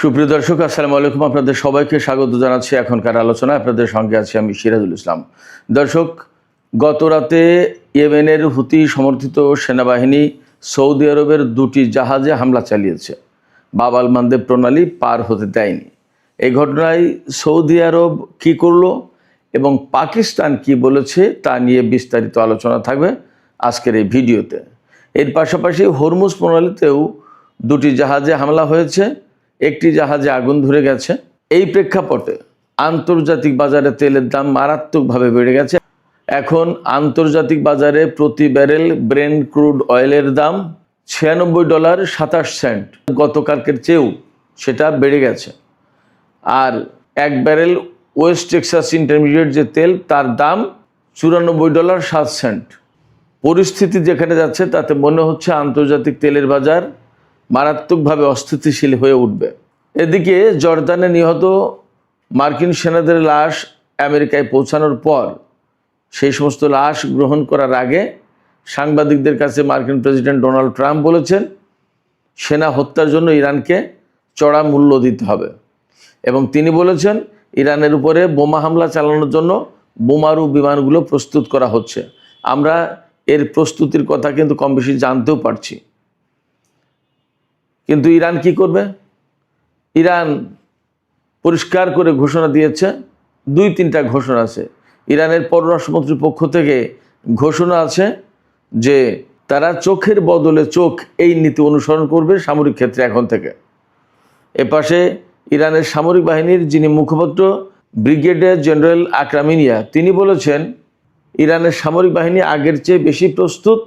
সুপ্রিয় দর্শক, আসসালামু আলাইকুম। আপনাদের সবাইকে স্বাগত জানাচ্ছি এখনকার আলোচনা। আপনাদের সঙ্গে আছি আমি সিরাজুল ইসলাম। দর্শক, গত রাতে ইয়েমেনের হুতি সমর্থিত সেনাবাহিনী সৌদি আরবের দুটি জাহাজে হামলা চালিয়েছে। বাব আল মানদেব প্রণালী পার হতে দেয়নি। এই ঘটনায় সৌদি আরব কী করলো এবং পাকিস্তান কি বলেছে তা নিয়ে বিস্তারিত আলোচনা থাকবে আজকের এই ভিডিওতে। এর পাশাপাশি হরমুজ প্রণালীতেও দুটি জাহাজে হামলা হয়েছে, একটি জাহাজে আগুন ধরে গেছে। এই প্রেক্ষাপটে আন্তর্জাতিক বাজারে তেলের দাম মারাত্মকভাবে বেড়ে গেছে। এখন আন্তর্জাতিক বাজারে প্রতি ব্যারেল ব্রেন্ট ক্রুড অয়েলের দাম $96.27। গতকালকের চেয়েও সেটা বেড়ে গেছে। আর এক ব্যারেল ওয়েস্ট টেক্সাস ইন্টারমিডিয়েট যে তেল, তার দাম $94.07। পরিস্থিতি যেখানে যাচ্ছে তাতে মনে হচ্ছে আন্তর্জাতিক তেলের বাজার মারাত্মকভাবে অস্থিতিশীল হয়ে উঠবে। এদিকে জর্দানে নিহত মার্কিন সেনাদের লাশ আমেরিকায় পৌঁছানোর পর সেই সমস্ত লাশ গ্রহণ করার আগে সাংবাদিকদের কাছে মার্কিন প্রেসিডেন্ট ডোনাল্ড ট্রাম্প বলেছেন সেনা হত্যার জন্য ইরানকে চড়া মূল্য দিতে হবে, এবং তিনি বলেছেন ইরানের উপরে বোমা হামলা চালানোর জন্য বোমারু বিমানগুলো প্রস্তুত করা হচ্ছে। আমরা এর প্রস্তুতির কথা কিন্তু কম বেশি জানতেও পারছি। কিন্তু ইরান কি করবে? ইরান পরিষ্কার করে ঘোষণা দিয়েছে, দুই তিনটা ঘোষণা আছে। ইরানের পররাষ্ট্রমন্ত্রীর পক্ষ থেকে ঘোষণা আছে যে তারা চোখের বদলে চোখ এই নীতি অনুসরণ করবে সামরিক ক্ষেত্রে এখন থেকে। এপাশে ইরানের সামরিক বাহিনীর যিনি মুখপাত্র ব্রিগেডিয়ার জেনারেল আকরামিনিয়া, তিনি বলেছেন ইরানের সামরিক বাহিনী আগের চেয়ে বেশি প্রস্তুত,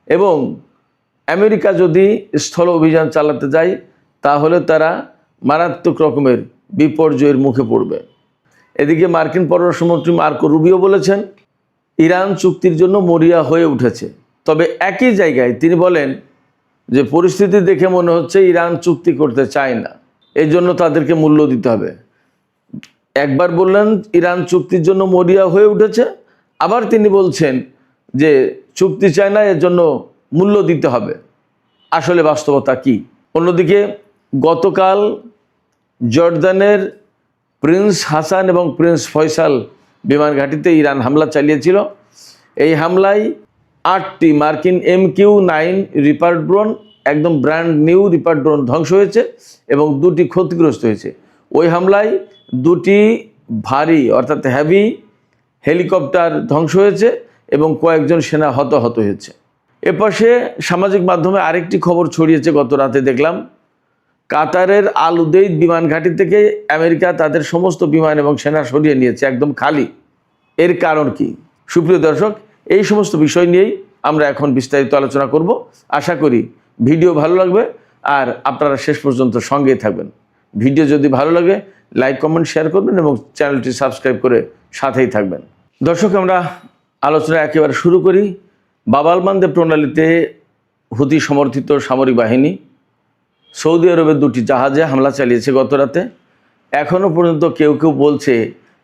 এবং আমেরিকা যদি স্থল অভিযান চালাতে যায় তাহলে তারা মারাত্মক রকমের বিপর্যয়ের মুখে পড়বে। এদিকে মার্কিন পররাষ্ট্রমন্ত্রী মার্কো রুবিও বলেছেন ইরান চুক্তির জন্য মরিয়া হয়ে উঠেছে। তবে একই জায়গায় তিনি বলেন যে পরিস্থিতি দেখে মনে হচ্ছে ইরান চুক্তি করতে চায় না, এই জন্য তাদেরকে মূল্য দিতে হবে। একবার বললেন ইরান চুক্তির জন্য মরিয়া হয়ে উঠেছে, আবার তিনি বলছেন যে চুক্তি চায় না, এর জন্য মূল্য দিতে হবে। আসলে বাস্তবতা কি? অন্যদিকে গতকাল জর্দানের প্রিন্স হাসান এবং প্রিন্স ফয়সাল বিমান ঘাঁটিতে ইরান হামলা চালিয়েছিল। এই হামলায় 8টি মার্কিন MQ-9 রিপার ড্রোন, একদম ব্র্যান্ড নিউ রিপার ড্রোন ধ্বংস হয়েছে এবং 2টি ক্ষতিগ্রস্ত হয়েছে। ওই হামলায় 2টি ভারী অর্থাৎ হেভি হেলিকপ্টার ধ্বংস হয়েছে এবং কয়েকজন সেনা হতাহত হয়েছে। এপাশে সামাজিক মাধ্যমে আরেকটি খবর ছড়িয়েছে গত রাতে দেখলাম, কাতারের আল উদেইদ বিমান ঘাঁটি থেকে আমেরিকা তাদের সমস্ত বিমান এবং সেনা সরিয়ে নিয়েছে, একদম খালি। এর কারণ কি? সুপ্রিয় দর্শক, এই সমস্ত বিষয় নিয়েই আমরা এখন বিস্তারিত আলোচনা করব। আশা করি ভিডিও ভালো লাগবে আর আপনারা শেষ পর্যন্ত সঙ্গেই থাকবেন। ভিডিও যদি ভালো লাগে লাইক কমেন্ট শেয়ার করবেন এবং চ্যানেলটি সাবস্ক্রাইব করে সাথেই থাকবেন। দর্শক, আমরা আলোচনা একেবারে শুরু করি। বাব আল মানদেব প্রণালীতে হুতি সমর্থিত সামরিক বাহিনী সৌদি আরবের 2টি জাহাজে হামলা চালিয়েছে গত রাতে। এখনও পর্যন্ত কেউ কেউ বলছে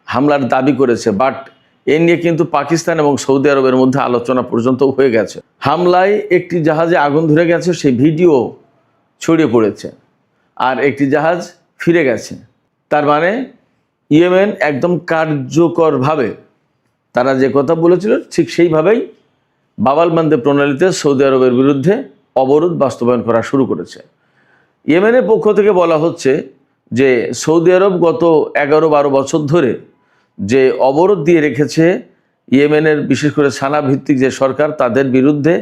হামলার দাবি করেছে, বাট এ নিয়ে কিন্তু পাকিস্তান এবং সৌদি আরবের মধ্যে আলোচনা পর্যন্ত হয়ে গেছে। হামলায় একটি জাহাজে আগুন ধরে গেছে, সেই ভিডিও ছড়িয়ে পড়েছে, আর একটি জাহাজ ফিরে গেছে। তার মানে ইয়েমেন একদম কার্যকরভাবে তারা যে কথা বলেছিল ঠিক সেইভাবেই বাব আল মানদেব প্রণালীতে সৌদি আরবের বিরুদ্ধে অবরোধ বাস্তবায়ন করা শুরু করেছে। ইয়েমেনের পক্ষ থেকে বলা হচ্ছে যে সৌদি আরব গত 11-12 বছর ধরে যে অবরোধ দিয়ে রেখেছে ইয়েমেনের বিশেষ করে সানা ভিত্তিক যে সরকার, তাদের বিরুদ্ধে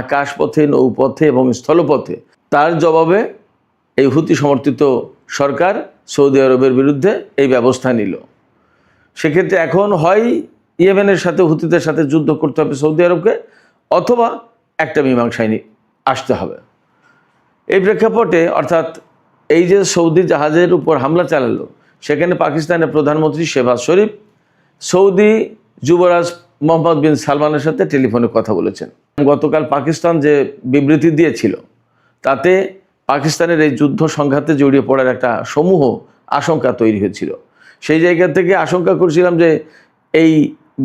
আকাশপথে, নৌপথে এবং স্থলপথে, তার জবাবে এই হুতি সমর্থিত সরকার সৌদি আরবের বিরুদ্ধে এই ব্যবস্থা নিল। সেক্ষেত্রে এখন হয় ইয়েমেনের সাথে হুতিদের সাথে যুদ্ধ করতে হবে সৌদি আরবকে, অথবা একটা মীমাংসায় আসতে হবে। এই প্রেক্ষাপটে অর্থাৎ এই যে সৌদি জাহাজের উপর হামলা চালালো, সেখানে পাকিস্তানের প্রধানমন্ত্রী শেহবাজ শরীফ সৌদি যুবরাজ মোহাম্মদ বিন সালমানের সাথে টেলিফোনে কথা বলেছেন। গতকাল পাকিস্তান যে বিবৃতি দিয়েছিল তাতে পাকিস্তানের এই যুদ্ধ সংঘাতে জড়িয়ে পড়ার একটা সমূহ আশঙ্কা তৈরি হয়েছিল। সেই জায়গা থেকে আশঙ্কা করছিলাম যে এই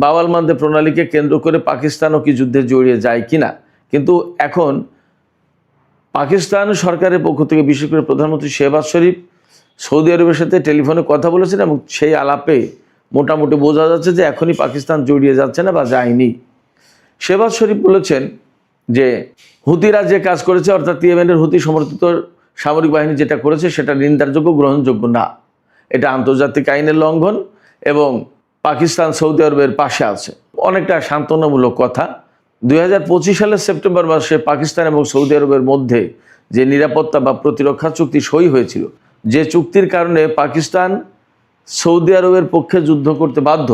বাব আল মানদেব প্রণালীকে কেন্দ্র করে পাকিস্তানও কি যুদ্ধে জড়িয়ে যায় কিনা। কিন্তু এখন পাকিস্তান সরকারের পক্ষ থেকে বিশেষ করে প্রধানমন্ত্রী শেহবাজ শরীফ সৌদি আরবের সাথে টেলিফোনে কথা বলেছেন এবং সেই আলাপে মোটামুটি বোঝা যাচ্ছে যে এখনই পাকিস্তান জড়িয়ে যাচ্ছে না বা যায়নি। শেহবাজ শরীফ বলেছেন যে হুতিরা যে কাজ করেছে, অর্থাৎ ইয়েমেনের হুতি সমর্থিত সামরিক বাহিনী যেটা করেছে সেটা নিন্দারযোগ্য, গ্রহণযোগ্য না। এটা আন্তর্জাতিক আইনের লঙ্ঘন এবং পাকিস্তান সৌদি আরবের পাশে আছে। অনেকটা সান্ত্বনামূলক কথা। 2025 সালের সেপ্টেম্বর মাসে পাকিস্তান এবং সৌদি আরবের মধ্যে যে নিরাপত্তা বা প্রতিরক্ষা চুক্তি সই হয়েছিল, যে চুক্তির কারণে পাকিস্তান সৌদি আরবের পক্ষে যুদ্ধ করতে বাধ্য,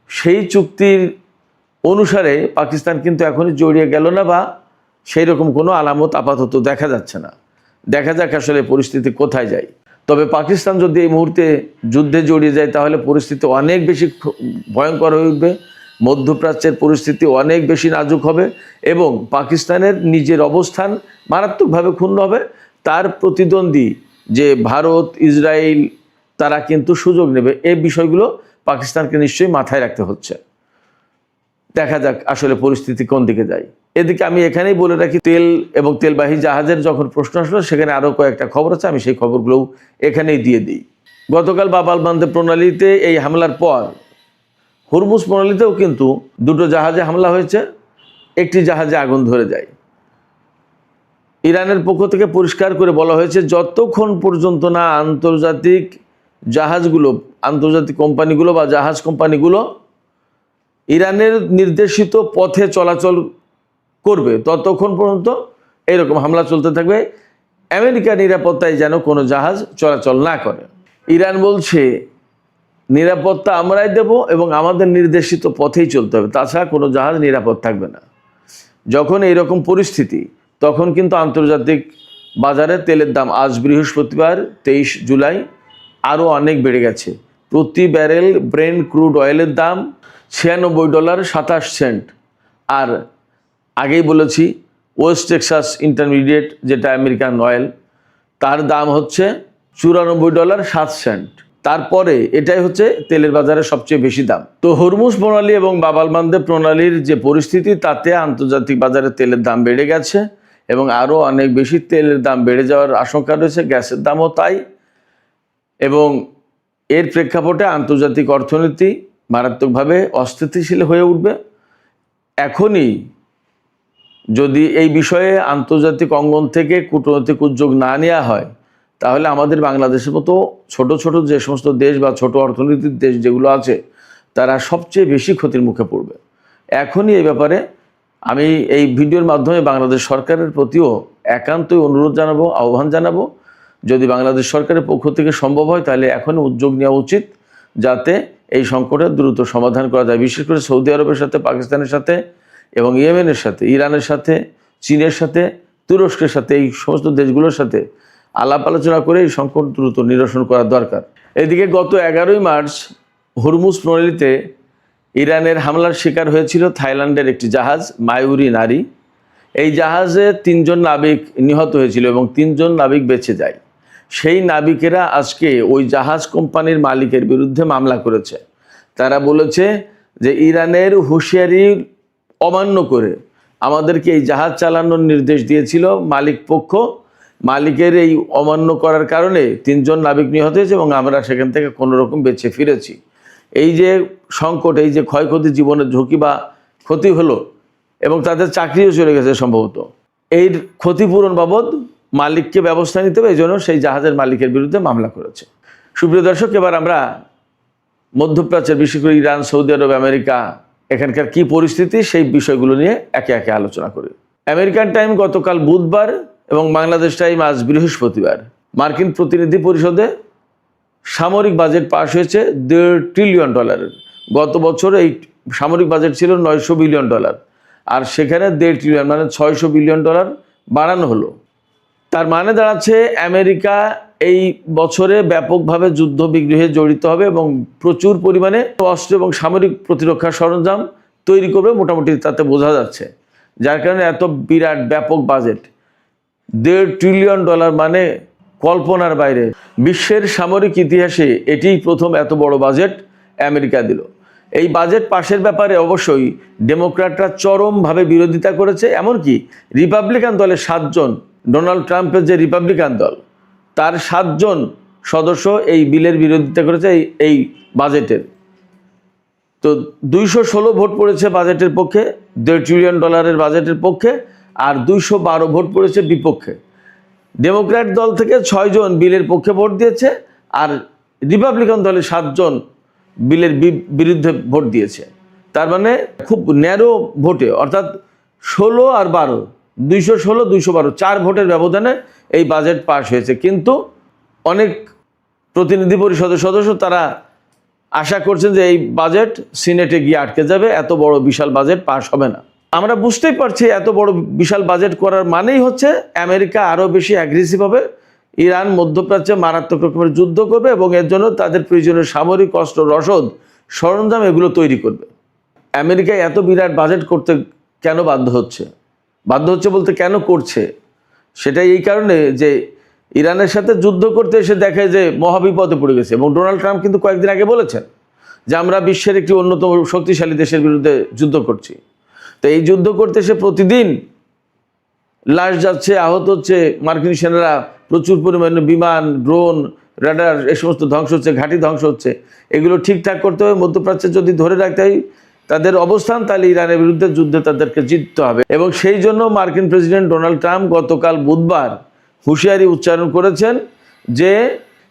সেই চুক্তির অনুসারে পাকিস্তান কিন্তু এখনই জড়িয়ে গেল না বা সেই রকম কোনো আলামত আপাতত দেখা যাচ্ছে না। দেখা যাক আসলে পরিস্থিতি কোথায় যায়। তবে পাকিস্তান যদি এই মুহূর্তে যুদ্ধে জড়িয়ে যায় তাহলে পরিস্থিতি অনেক বেশি ভয়ঙ্কর হয়ে উঠবে, মধ্যপ্রাচ্যের পরিস্থিতি অনেক বেশি নাজুক হবে এবং পাকিস্তানের নিজের অবস্থান মারাত্মকভাবে ক্ষুণ্ণ হবে। তার প্রতিদ্বন্দ্বী যে ভারত, ইসরায়েল, তারা কিন্তু সুযোগ নেবে। এই বিষয়গুলো পাকিস্তানকে নিশ্চয়ই মাথায় রাখতে হচ্ছে। দেখা যাক আসলে পরিস্থিতি কোন দিকে যায়। এদিকে আমি এখানেই বলে রাখি, তেল এবং তেলবাহী জাহাজের যখন প্রশ্ন আসলো সেখানে আরও কয়েকটা খবর আছে, আমি সেই খবরগুলোও এখানেই দিয়ে দিই। গতকাল বাব আল মানদেব প্রণালীতে এই হামলার পর হরমুজ প্রণালীতেও কিন্তু দুটো জাহাজে হামলা হয়েছে, একটি জাহাজে আগুন ধরে যায়। ইরানের পক্ষ থেকে পরিষ্কার করে বলা হয়েছে যতক্ষণ পর্যন্ত না আন্তর্জাতিক জাহাজগুলো, আন্তর্জাতিক কোম্পানিগুলো বা জাহাজ কোম্পানিগুলো ইরানের নির্দেশিত পথে চলাচল করবে ততক্ষণ পর্যন্ত এরকম হামলা চলতে থাকবে। আমেরিকার নিরাপত্তায় যেন কোনো জাহাজ চলাচল না করে। ইরান বলছে নিরাপত্তা আমরাই দেব এবং আমাদের নির্দেশিত পথেই চলতে হবে, তাছাড়া কোনো জাহাজ নিরাপদ থাকবে না। যখন এইরকম পরিস্থিতি, তখন কিন্তু আন্তর্জাতিক বাজারে তেলের দাম আজ বৃহস্পতিবার 23 জুলাই আরও অনেক বেড়ে গেছে। প্রতি ব্যারেল ব্রেন্ট ক্রুড অয়েলের দাম $96.27। আর আগেই বলেছি ওয়েস্ট টেক্সাস ইন্টারমিডিয়েট যেটা আমেরিকান অয়েল, তার দাম হচ্ছে $94.07। তারপরে এটাই হচ্ছে তেলের বাজারে সবচেয়ে বেশি দাম। তো হরমুজ প্রণালী এবং বাব আল মানদেব প্রণালীর যে পরিস্থিতি, তাতে আন্তর্জাতিক বাজারে তেলের দাম বেড়ে গেছে এবং আরও অনেক বেশি তেলের দাম বেড়ে যাওয়ার আশঙ্কা রয়েছে। গ্যাসের দামও তাই। এবং এর প্রেক্ষাপটে আন্তর্জাতিক অর্থনীতি মারাত্মকভাবে অস্থিতিশীল হয়ে উঠবে। এখনই যদি এই বিষয়ে আন্তর্জাতিক অঙ্গন থেকে কূটনৈতিক উদ্যোগ না নেওয়া হয়, তাহলে আমাদের বাংলাদেশের মতো ছোট ছোট যে সমস্ত দেশ বা ছোট অর্থনীতির দেশ যেগুলো আছে, তারা সবচেয়ে বেশি ক্ষতির মুখে পড়বে। এখনই এই ব্যাপারে আমি এই ভিডিওর মাধ্যমে বাংলাদেশ সরকারের প্রতিও একান্তই অনুরোধ জানাবো, আহ্বান জানাবো, যদি বাংলাদেশ সরকারের পক্ষ থেকে সম্ভব হয় তাহলে এখনই উদ্যোগ নেওয়া উচিত, যাতে এই সংকটের দ্রুত সমাধান করা যায়। বিশেষ করে সৌদি আরবের সাথে, পাকিস্তানের সাথে এবং ইয়েমেনের সাথে, ইরানের সাথে, চীনের সাথে, তুরস্কের সাথে, এই সমস্ত দেশগুলোর সাথে আলাপ আলোচনা করে এই সংকট দ্রুত নিরসন করা দরকার। এদিকে গত 11ই মার্চ হরমুজ প্রণালীতে ইরানের হামলার শিকার হয়েছিল থাইল্যান্ডের একটি জাহাজ মায়ুরি নারী। এই জাহাজে 3 জন নাবিক নিহত হয়েছিল এবং 3 জন নাবিক বেঁচে যায়। সেই নাবিকেরা আজকে ওই জাহাজ কোম্পানির মালিকের বিরুদ্ধে মামলা করেছে। তারা বলেছে যে ইরানের হুঁশিয়ারি অমান্য করে আমাদেরকে এই জাহাজ চালানোর নির্দেশ দিয়েছিল মালিক পক্ষ। মালিকের এই অমান্য করার কারণে 3 জন নাবিক নিহত হয়েছে এবং আমরা সেখান থেকে কোনো রকম বেঁচে ফিরেছি। এই যে সংকট, এই যে ক্ষয়ক্ষতি, জীবনের ঝুঁকি বা ক্ষতি হলো এবং তাদের চাকরিও চলে গেছে সম্ভবত, এই ক্ষতিপূরণ বাবদ মালিককে ব্যবস্থা নিতে হবে, এই জন্য সেই জাহাজের মালিকের বিরুদ্ধে মামলা করেছে। সুপ্রিয় দর্শক, এবার আমরা মধ্যপ্রাচ্যের, বিশেষ করে ইরান, সৌদি আরব, আমেরিকা, এখানকার কি পরিস্থিতি সেই বিষয়গুলো নিয়ে একে একে আলোচনা করি। আমেরিকান টাইম গতকাল বুধবার এবং বাংলাদেশ টাইম আজ বৃহস্পতিবার মার্কিন প্রতিনিধি পরিষদে সামরিক বাজেট পাশ হয়েছে $1.5 ট্রিলিয়ন। গত বছর এই সামরিক বাজেট ছিল $900 বিলিয়ন, আর সেখানে $1.5 ট্রিলিয়ন মানে $600 বিলিয়ন বাড়ানো হলো। তার মানে দাঁড়াচ্ছে আমেরিকা এই বছরে ব্যাপকভাবে যুদ্ধ বিগ্রহে জড়িত হবে এবং প্রচুর পরিমাণে অস্ত্র এবং সামরিক প্রতিরক্ষা সরঞ্জাম তৈরি করবে, মোটামুটি তাতে বোঝা যাচ্ছে। যার কারণে এত বিরাট ব্যাপক বাজেট, $1.5 ট্রিলিয়ন মানে কল্পনার বাইরে। বিশ্বের সামরিক ইতিহাসে এটিই প্রথম এত বড় বাজেট আমেরিকা দিল। এই বাজেট পাশের ব্যাপারে অবশ্যই ডেমোক্র্যাটরা চরমভাবে বিরোধিতা করেছে। এমনকি রিপাবলিকান দলের 7 জন, ডোনাল্ড ট্রাম্পের যে রিপাবলিকান দল, তার 7 জন সদস্য এই বিলের বিরোধিতা করেছে, এই বাজেটের। তো 216 ভোট পড়েছে বাজেটের পক্ষে, $1.5 ট্রিলিয়ন বাজেটের পক্ষে, আর 212 ভোট পড়েছে বিপক্ষে। ডেমোক্র্যাট দল থেকে 6 জন বিলের পক্ষে ভোট দিয়েছে, আর রিপাবলিকান দলের 7 জন বিলের বিরুদ্ধে ভোট দিয়েছে। তার মানে খুব ন্যারো ভোটে, অর্থাৎ 16 আর 12, 216 212, 4 ভোটের ব্যবধানে এই বাজেট পাশ হয়েছে। কিন্তু অনেক প্রতিনিধি পরিষদের সদস্য তারা আশা করছেন যে এই বাজেট সিনেটে গিয়ে আটকে যাবে, এত বড় বিশাল বাজেট পাশ হবে না। আমরা বুঝতেই পারছি এত বড় বিশাল বাজেট করার মানেই হচ্ছে আমেরিকা আরও বেশি অ্যাগ্রেসিভ হবে, ইরান মধ্যপ্রাচ্যে মারাত্মক রকমের যুদ্ধ করবে এবং এর জন্য তাদের প্রয়োজনীয় সামরিক অস্ত্র, রসদ, সরঞ্জাম এগুলো তৈরি করবে। আমেরিকা এত বিরাট বাজেট করতে কেন বাধ্য হচ্ছে? বাধ্য হচ্ছে বলতে কেন করছে? সেটা এই কারণে যে ইরানের সাথে যুদ্ধ করতে এসে দেখে যে মহাবিপদে পড়ে গেছে। এবং ডোনাল্ড ট্রাম্প কিন্তু কয়েকদিন আগে বলেছেন যে আমরা বিশ্বের একটি অন্যতম শক্তিশালী দেশের বিরুদ্ধে যুদ্ধ করছি। তো এই যুদ্ধ করতে এসে প্রতিদিন লাশ যাচ্ছে, আহত হচ্ছে, মার্কিন সেনারা প্রচুর পরিমাণে বিমান, ড্রোন, রাডার এ সমস্ত ধ্বংস হচ্ছে, ঘাঁটি ধ্বংস হচ্ছে। এগুলো ঠিকঠাক করতে হবে। মধ্যপ্রাচ্যে যদি ধরে রাখতে হয় তাদের অবস্থান, তাহলে ইরানের বিরুদ্ধে যুদ্ধে তাদেরকে জিততে হবে। এবং সেই জন্য মার্কিন প্রেসিডেন্ট ডোনাল্ড ট্রাম্প গতকাল বুধবার হুঁশিয়ারি উচ্চারণ করেছেন যে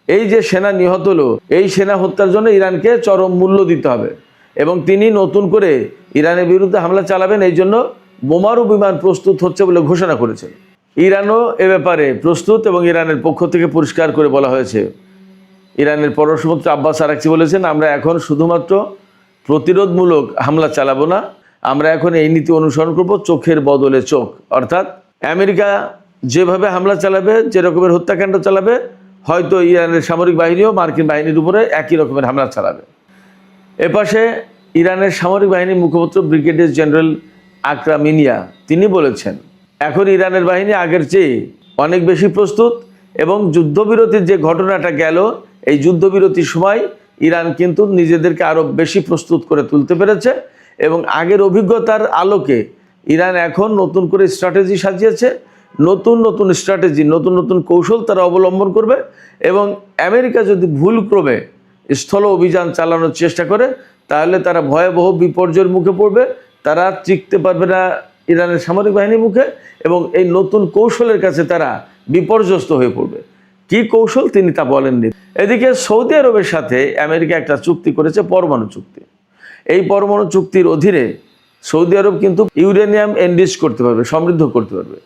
এই যে সেনা নিহত হলো, এই সেনা হত্যার জন্য ইরানকে চরম মূল্য দিতে হবে এবং তিনি নতুন করে ইরানের বিরুদ্ধে হামলা চালাবেন। এই জন্য বোমারু বিমান প্রস্তুত হচ্ছে বলে ঘোষণা করেছেন। ইরানও এ ব্যাপারে প্রস্তুত এবং ইরানের পক্ষ থেকে পরিষ্কার করে বলা হয়েছে। ইরানের পররাষ্ট্রমন্ত্রী আব্বাস আরাকচি বলেছেন, আমরা এখন শুধুমাত্র প্রতিরোধমূলক হামলা চালাবো না, আমরা এখন এই নীতি অনুসরণ করব, চোখের বদলে চোখ। অর্থাৎ আমেরিকা যেভাবে হামলা চালাবে, যে রকমের হত্যাকাণ্ড চালাবে, হয়তো ইরানের সামরিক বাহিনীও মার্কিন বাহিনীর উপরে একই রকমের হামলা চালাবে। এপাশে ইরানের সামরিক বাহিনীর মুখপাত্র ব্রিগেডিয়ার জেনারেল আকরাম ইনিয়া তিনি বলেছেন, এখন ইরানের বাহিনী আগের চেয়ে অনেক বেশি প্রস্তুত এবং যুদ্ধবিরতির যে ঘটনাটা গেল, এই যুদ্ধবিরতির সময় ইরান কিন্তু নিজেদেরকে আরও বেশি প্রস্তুত করে তুলতে পেরেছে এবং আগের অভিজ্ঞতার আলোকে ইরান এখন নতুন করে স্ট্র্যাটেজি সাজিয়েছে। নতুন নতুন স্ট্র্যাটেজি, নতুন নতুন কৌশল তারা অবলম্বন করবে এবং আমেরিকা যদি ভুলক্রমে স্থল অভিযান চালানোর চেষ্টা করে তাহলে তারা ভয়াবহ বিপর্যয়ের মুখে পড়বে, তারা টিকতে পারবে না ইরানের সামরিক বাহিনীর মুখে এবং এই নতুন কৌশলের কাছে তারা বিপর্যস্ত হয়ে পড়বে। কি কৌশল তিনি তা বলেননি। এদিকে সৌদি আরবের সাথে আমেরিকা একটা চুক্তি করেছে, পরমাণু চুক্তি। এই পরমাণু চুক্তির অধীনে সৌদি আরব কিন্তু ইউরেনিয়াম এনরিচ করতে পারবে, সমৃদ্ধ করতে পারবে।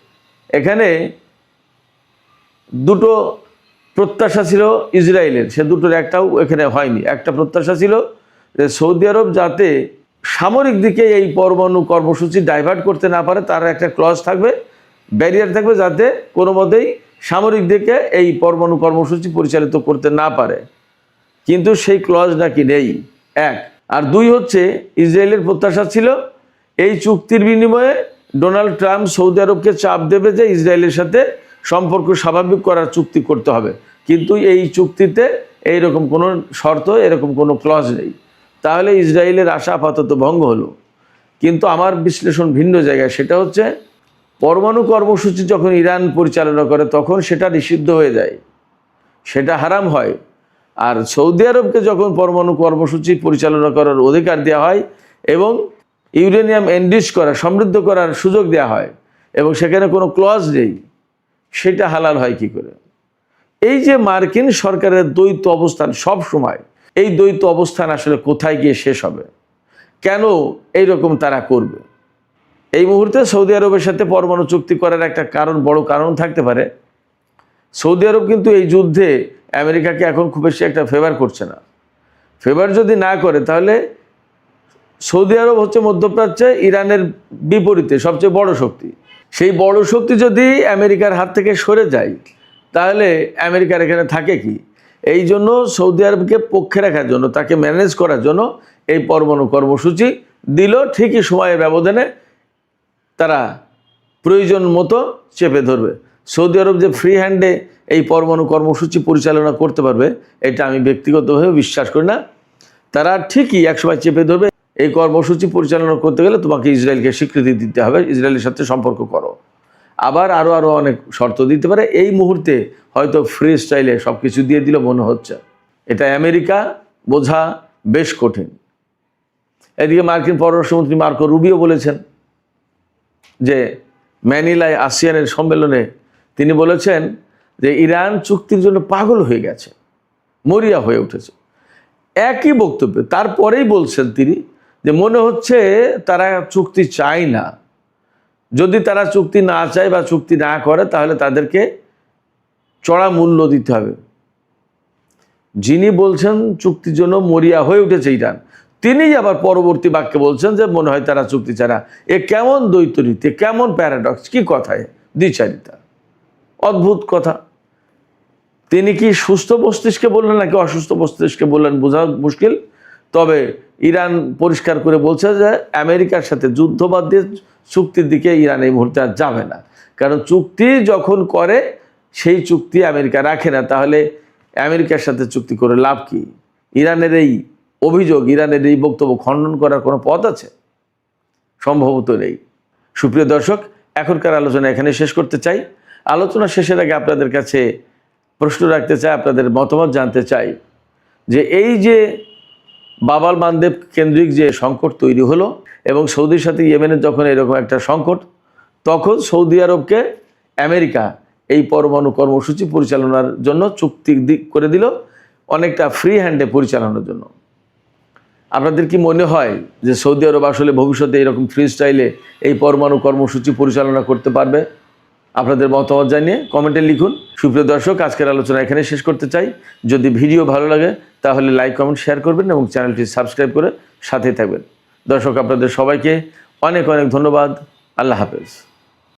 এখানে দুটো প্রত্যাশা ছিল ইসরায়েলের, সে দুটোর একটাও এখানে হয়নি। একটা প্রত্যাশা ছিল যে সৌদি আরব যাতে সামরিক দিকে এই পরমাণু কর্মসূচি ডাইভার্ট করতে না পারে, তার একটা ক্লজ থাকবে, ব্যারিয়ার থাকবে, যাতে কোনো মতেই সামরিক দিকে এই পরমাণু কর্মসূচি পরিচালিত করতে না পারে। কিন্তু সেই ক্লজ নাকি নেই, এক। আর দুই হচ্ছে ইসরায়েলের প্রত্যাশা ছিল এই চুক্তির বিনিময়ে ডোনাল্ড ট্রাম্প সৌদি আরবকে চাপ দেবে যে ইসরায়েলের সাথে সম্পর্ক স্বাভাবিক করার চুক্তি করতে হবে। কিন্তু এই চুক্তিতে এইরকম কোনো শর্ত, এরকম কোনো ক্লজ নেই। তাহলে ইসরায়েলের আশা আপাতত ভঙ্গ হলো। কিন্তু আমার বিশ্লেষণ ভিন্ন জায়গায়, সেটা হচ্ছে পরমাণু কর্মসূচি যখন ইরান পরিচালনা করে তখন সেটা নিষিদ্ধ হয়ে যায়, সেটা হারাম হয়। আর সৌদি আরবকে যখন পরমাণু কর্মসূচি পরিচালনা করার অধিকার দেওয়া হয় এবং ইউরেনিয়াম এনরিচ করা, সমৃদ্ধ করার সুযোগ দেওয়া হয় এবং সেখানে কোনো ক্লজ নেই, সেটা হালাল হয় কি করে? এই যে মার্কিন সরকারের দ্বৈত অবস্থান সব সময়, এই দ্বৈত অবস্থান আসলে কোথায় গিয়ে শেষ হবে? কেন এইরকম তারা করবে? এই মুহূর্তে সৌদি আরবের সাথে পরমাণু চুক্তি করার একটা কারণ, বড় কারণ থাকতে পারে। সৌদি আরব কিন্তু এই যুদ্ধে আমেরিকাকে এখন খুব বেশি একটা ফেভার করছে না। ফেভার যদি না করে তাহলে সৌদি আরব হচ্ছে মধ্যপ্রাচ্যে ইরানের বিপরীতে সবচেয়ে বড় শক্তি। সেই বড় শক্তি যদি আমেরিকার হাত থেকে সরে যায় তাহলে আমেরিকার এখানে থাকে কি? এই জন্য সৌদি আরবকে পক্ষে রাখার জন্য, তাকে ম্যানেজ করার জন্য এই পরমাণু কর্মসূচি দিল। ঠিকই সময়ের ব্যবধানে তারা প্রয়োজন মতো চেপে ধরবে। সৌদি আরব যে ফ্রি হ্যান্ডে এই পরমাণু কর্মসূচি পরিচালনা করতে পারবে এটা আমি ব্যক্তিগতভাবে বিশ্বাস করি না। তারা ঠিকই একসময় চেপে ধরবে, এই কর্মসূচি পরিচালনা করতে গেলে তোমাকে ইসরায়েলকে স্বীকৃতি দিতে হবে, ইসরায়েলের সাথে সম্পর্ক করো। আবার আরও অনেক শর্ত দিতে পারে। এই মুহূর্তে হয়তো ফ্রি স্টাইলে সব কিছু দিয়ে দিল মনে হচ্ছে। এটা আমেরিকা বোঝা বেশ কঠিন। এদিকে মার্কিন পররাষ্ট্রমন্ত্রী মার্কো রুবিও বলেছেন যে ম্যানিলায় আসিয়ানের সম্মেলনে তিনি বলেছেন যে ইরান চুক্তির জন্য পাগল হয়ে গেছে, মরিয়া হয়ে উঠেছে। একই বক্তব্য তারপরেই বলছেন তিনি যে মনে হচ্ছে তারা চুক্তি চায় না। যদি তারা চুক্তি না চায় বা চুক্তি না করে তাহলে তাদেরকে চড়া মূল্য দিতে হবে। যিনি বলছেন চুক্তির জন্য মরিয়া হয়ে উঠেছে ইরান, তিনি আবার পরবর্তী বাক্যে বলছেন যে মনে হয় তারা চুক্তি চায় না। এ কেমন দ্বৈতরীতি, কেমন প্যারাডক্স, কি কথায় দ্বিচারিতা, অদ্ভুত কথা। তিনি কি সুস্থ মস্তিষ্কে বললেন নাকি অসুস্থ মস্তিষ্কে বললেন বোঝা মুশকিল। তবে ইরান পরিষ্কার করে বলছে যে আমেরিকার সাথে যুদ্ধ বাদ দিয়ে চুক্তির দিকে ইরান এই মুহূর্তে আর যাবে না। কারণ চুক্তি যখন করে সেই চুক্তি আমেরিকা রাখে না, তাহলে আমেরিকার সাথে চুক্তি করে লাভ কি? ইরানের এই অভিযোগ, ইরানের এই বক্তব্য খণ্ডন করার কোনো পথ আছে? সম্ভবত নেই। সুপ্রিয় দর্শক, এখনকার আলোচনা এখানে শেষ করতে চাই। আলোচনা শেষের আগে আপনাদের কাছে প্রশ্ন রাখতে চাই, আপনাদের মতামত জানতে চাই যে এই যে বাব-আল মানদেব কেন্দ্রিক যে সংকট তৈরি হলো এবং সৌদির সাথে ইয়েমেনের যখন এরকম একটা সংকট, তখন সৌদি আরবকে আমেরিকা এই পরমাণু কর্মসূচি পরিচালনার জন্য চুক্তি করে দিল, অনেকটা ফ্রি হ্যান্ডে পরিচালনার জন্য। আপনাদের কি মনে হয় যে সৌদি আরব আসলে ভবিষ্যতে এরকম ফ্রি স্টাইলে এই পরমাণু কর্মসূচি পরিচালনা করতে পারবে? আপনাদের মতামত জানিয়ে কমেন্টে লিখুন। সুপ্রিয় দর্শক, আজকের আলোচনা এখানে শেষ করতে চাই। যদি ভিডিও ভালো লাগে তাহলে লাইক, কমেন্ট, শেয়ার করবেন এবং চ্যানেলটি সাবস্ক্রাইব করে সাথেই থাকবেন। দর্শক, আপনাদের সবাইকে অনেক অনেক ধন্যবাদ। আল্লাহ হাফেজ।